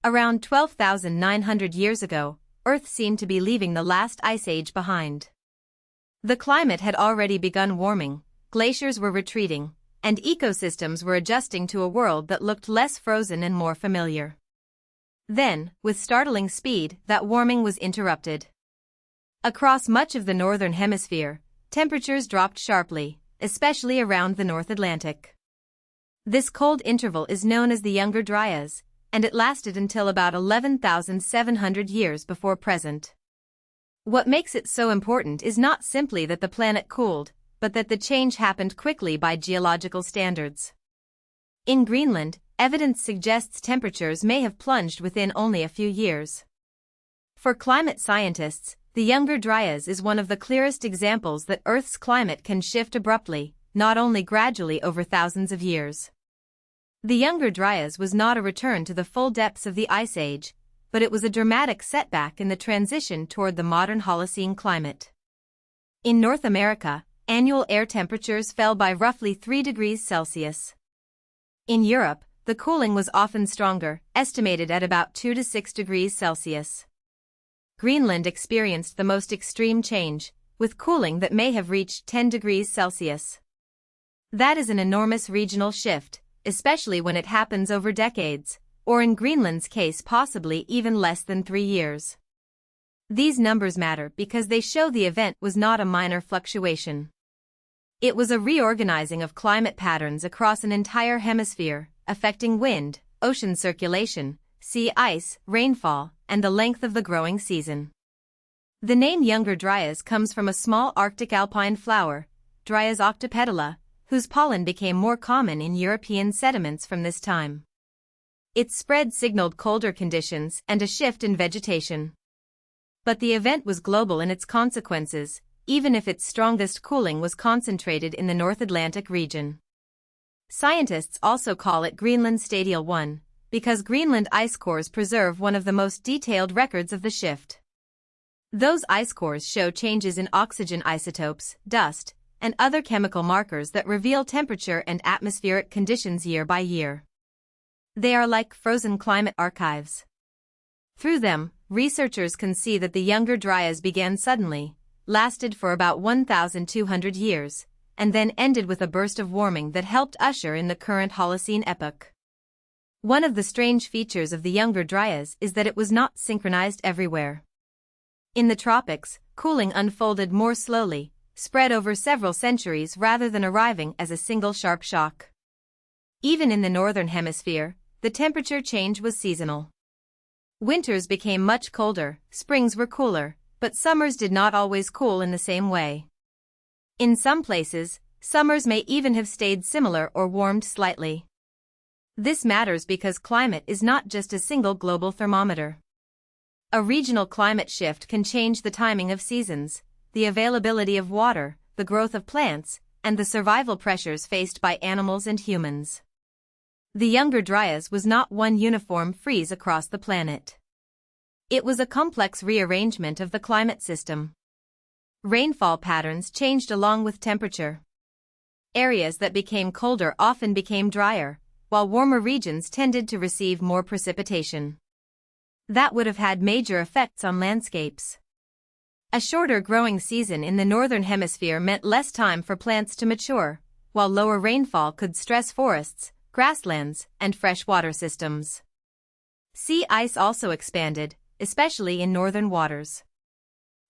Around 12,900 years ago, Earth seemed to be leaving the last ice age behind. The climate had already begun warming, glaciers were retreating, and ecosystems were adjusting to a world that looked less frozen and more familiar. Then, with startling speed, that warming was interrupted. Across much of the Northern Hemisphere, temperatures dropped sharply, especially around the North Atlantic. This cold interval is known as the Younger Dryas, and it lasted until about 11,700 years before present. What makes it so important is not simply that the planet cooled, but that the change happened quickly by geological standards. In Greenland, evidence suggests temperatures may have plunged within only a few years. For climate scientists, the Younger Dryas is one of the clearest examples that Earth's climate can shift abruptly, not only gradually over thousands of years. The Younger Dryas was not a return to the full depths of the Ice Age, but it was a dramatic setback in the transition toward the modern Holocene climate. In North America, annual air temperatures fell by roughly 3 degrees Celsius. In Europe, the cooling was often stronger, estimated at about 2 to 6 degrees Celsius. Greenland experienced the most extreme change, with cooling that may have reached 10 degrees Celsius. That is an enormous regional shift, especially when it happens over decades, or in Greenland's case possibly even less than 3 years. These numbers matter because they show the event was not a minor fluctuation. It was a reorganizing of climate patterns across an entire hemisphere, affecting wind, ocean circulation, sea ice, rainfall, and the length of the growing season. The name Younger Dryas comes from a small Arctic alpine flower, Dryas octopetala, whose pollen became more common in European sediments from this time. Its spread signaled colder conditions and a shift in vegetation. But the event was global in its consequences, even if its strongest cooling was concentrated in the North Atlantic region. Scientists also call it Greenland Stadial 1, because Greenland ice cores preserve one of the most detailed records of the shift. Those ice cores show changes in oxygen isotopes, dust, and other chemical markers that reveal temperature and atmospheric conditions year by year. They are like frozen climate archives. Through them, researchers can see that the Younger Dryas began suddenly, lasted for about 1,200 years, and then ended with a burst of warming that helped usher in the current Holocene epoch. One of the strange features of the Younger Dryas is that it was not synchronized everywhere. In the tropics, cooling unfolded more slowly, spread over several centuries rather than arriving as a single sharp shock. Even in the Northern Hemisphere, the temperature change was seasonal. Winters became much colder, springs were cooler, but summers did not always cool in the same way. In some places, summers may even have stayed similar or warmed slightly. This matters because climate is not just a single global thermometer. A regional climate shift can change the timing of seasons, the availability of water, the growth of plants, and the survival pressures faced by animals and humans. The Younger Dryas was not one uniform freeze across the planet. It was a complex rearrangement of the climate system. Rainfall patterns changed along with temperature. Areas that became colder often became drier, while warmer regions tended to receive more precipitation. That would have had major effects on landscapes. A shorter growing season in the Northern Hemisphere meant less time for plants to mature, while lower rainfall could stress forests, grasslands, and freshwater systems. Sea ice also expanded, especially in northern waters.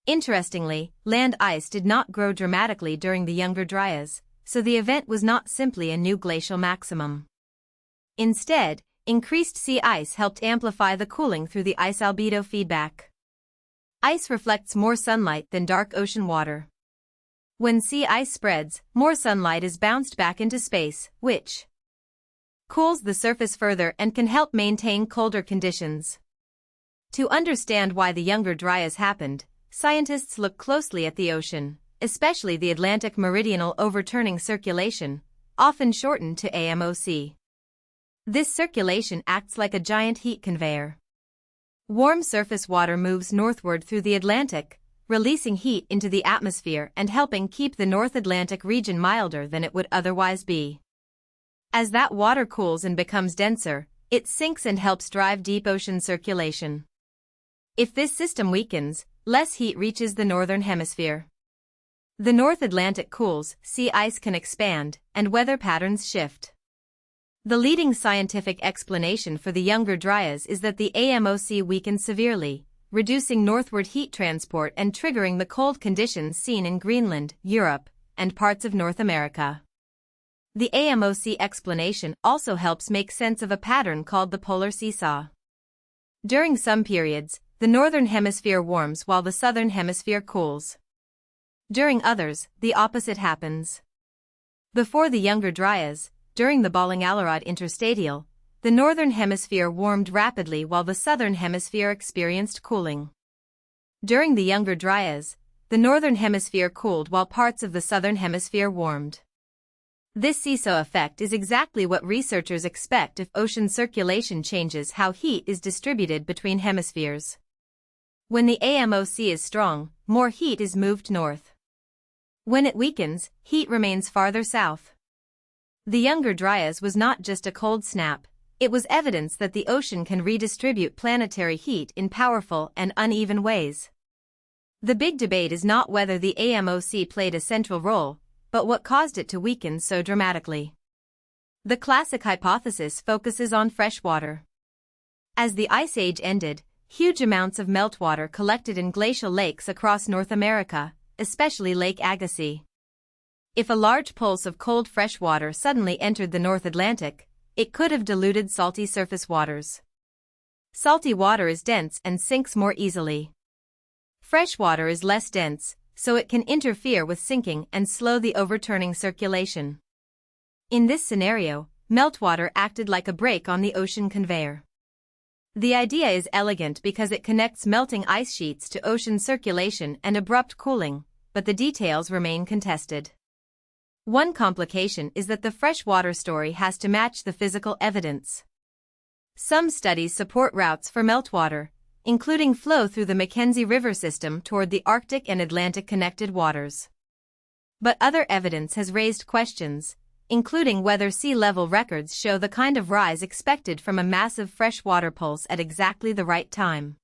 Interestingly, land ice did not grow dramatically during the Younger Dryas, so the event was not simply a new glacial maximum. Instead, increased sea ice helped amplify the cooling through the ice albedo feedback. Ice reflects more sunlight than dark ocean water. When sea ice spreads, more sunlight is bounced back into space, which cools the surface further and can help maintain colder conditions. To understand why the Younger Dryas happened, scientists look closely at the ocean, especially the Atlantic meridional overturning circulation, often shortened to AMOC. This circulation acts like a giant heat conveyor. Warm surface water moves northward through the Atlantic, releasing heat into the atmosphere and helping keep the North Atlantic region milder than it would otherwise be. As that water cools and becomes denser, it sinks and helps drive deep ocean circulation. If this system weakens, less heat reaches the Northern Hemisphere. The North Atlantic cools, sea ice can expand, and weather patterns shift. The leading scientific explanation for the Younger Dryas is that the AMOC weakened severely, reducing northward heat transport and triggering the cold conditions seen in Greenland, Europe, and parts of North America. The AMOC explanation also helps make sense of a pattern called the polar seesaw. During some periods, the Northern Hemisphere warms while the Southern Hemisphere cools. During others, the opposite happens. Before the Younger Dryas, during the Ballingallorod interstadial, the Northern Hemisphere warmed rapidly while the Southern Hemisphere experienced cooling. During the Younger Dryas, the Northern Hemisphere cooled while parts of the Southern Hemisphere warmed. This seesaw effect is exactly what researchers expect if ocean circulation changes how heat is distributed between hemispheres. When the AMOC is strong, more heat is moved north. When it weakens, heat remains farther south. The Younger Dryas was not just a cold snap, it was evidence that the ocean can redistribute planetary heat in powerful and uneven ways. The big debate is not whether the AMOC played a central role, but what caused it to weaken so dramatically. The classic hypothesis focuses on freshwater. As the Ice Age ended, huge amounts of meltwater collected in glacial lakes across North America, especially Lake Agassiz. If a large pulse of cold fresh water suddenly entered the North Atlantic, it could have diluted salty surface waters. Salty water is dense and sinks more easily. Fresh water is less dense, so it can interfere with sinking and slow the overturning circulation. In this scenario, meltwater acted like a brake on the ocean conveyor. The idea is elegant because it connects melting ice sheets to ocean circulation and abrupt cooling, but the details remain contested. One complication is that the freshwater story has to match the physical evidence. Some studies support routes for meltwater, including flow through the Mackenzie River system toward the Arctic and Atlantic connected waters. But other evidence has raised questions, including whether sea level records show the kind of rise expected from a massive freshwater pulse at exactly the right time.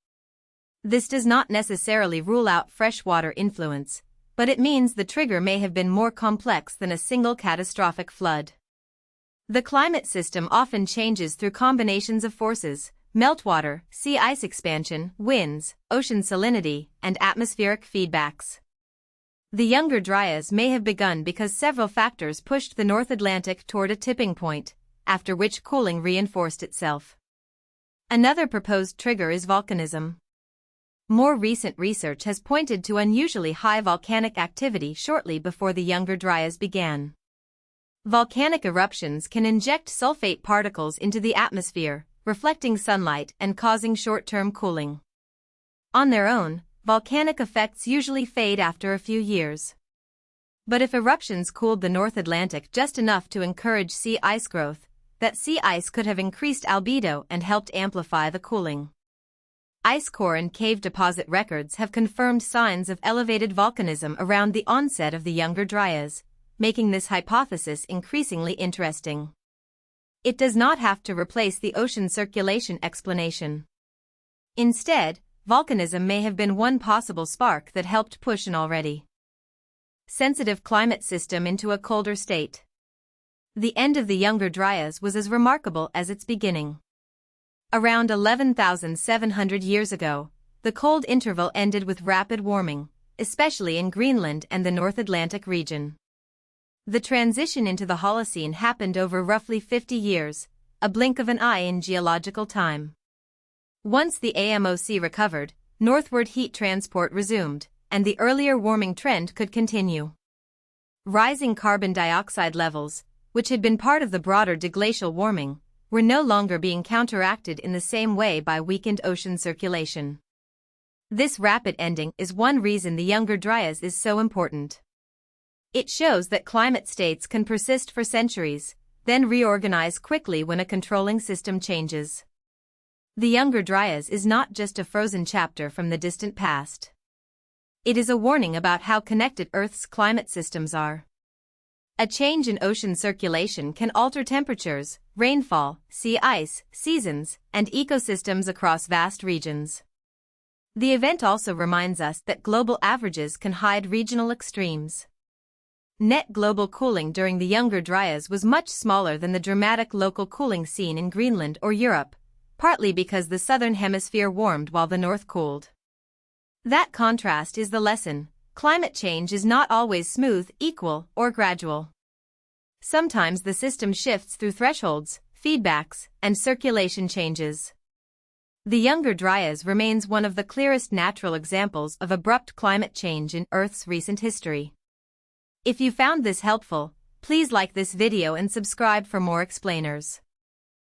This does not necessarily rule out freshwater influence, but it means the trigger may have been more complex than a single catastrophic flood. The climate system often changes through combinations of forces: meltwater, sea ice expansion, winds, ocean salinity, and atmospheric feedbacks. The Younger Dryas may have begun because several factors pushed the North Atlantic toward a tipping point, after which cooling reinforced itself. Another proposed trigger is volcanism. More recent research has pointed to unusually high volcanic activity shortly before the Younger Dryas began. Volcanic eruptions can inject sulfate particles into the atmosphere, reflecting sunlight and causing short-term cooling. On their own, volcanic effects usually fade after a few years. But if eruptions cooled the North Atlantic just enough to encourage sea ice growth, that sea ice could have increased albedo and helped amplify the cooling. Ice core and cave deposit records have confirmed signs of elevated volcanism around the onset of the Younger Dryas, making this hypothesis increasingly interesting. It does not have to replace the ocean circulation explanation. Instead, volcanism may have been one possible spark that helped push an already sensitive climate system into a colder state. The end of the Younger Dryas was as remarkable as its beginning. Around 11,700 years ago, the cold interval ended with rapid warming, especially in Greenland and the North Atlantic region. The transition into the Holocene happened over roughly 50 years, a blink of an eye in geological time. Once the AMOC recovered, northward heat transport resumed, and the earlier warming trend could continue. Rising carbon dioxide levels, which had been part of the broader deglacial warming, were no longer being counteracted in the same way by weakened ocean circulation. This rapid ending is one reason the Younger Dryas is so important. It shows that climate states can persist for centuries, then reorganize quickly when a controlling system changes. The Younger Dryas is not just a frozen chapter from the distant past. It is a warning about how connected Earth's climate systems are. A change in ocean circulation can alter temperatures, rainfall, sea ice, seasons, and ecosystems across vast regions. The event also reminds us that global averages can hide regional extremes. Net global cooling during the Younger Dryas was much smaller than the dramatic local cooling seen in Greenland or Europe, partly because the Southern Hemisphere warmed while the North cooled. That contrast is the lesson. Climate change is not always smooth, equal, or gradual. Sometimes the system shifts through thresholds, feedbacks, and circulation changes. The Younger Dryas remains one of the clearest natural examples of abrupt climate change in Earth's recent history. If you found this helpful, please like this video and subscribe for more explainers.